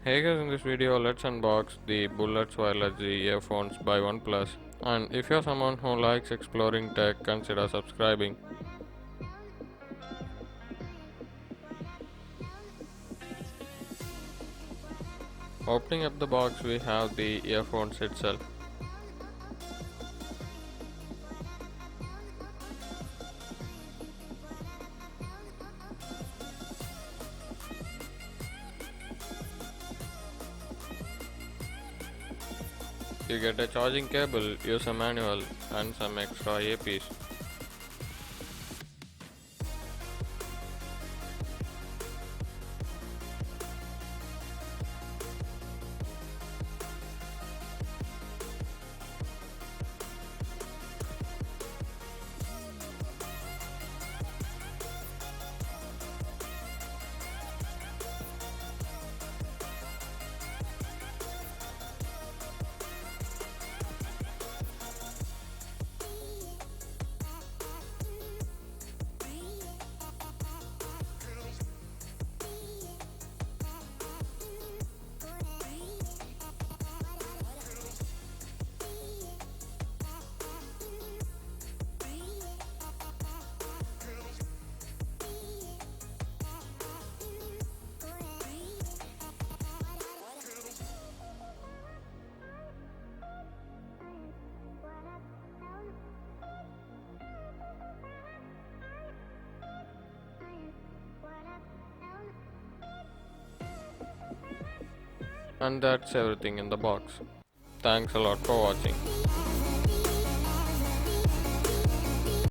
Hey guys, in this video let's unbox the Bullets Wireless G earphones by OnePlus, and if you're someone who likes exploring tech, consider subscribing. Opening up the box, we have the earphones itself. You get a charging cable, user manual, and some extra earpiece. And that's everything in the box. Thanks a lot for watching.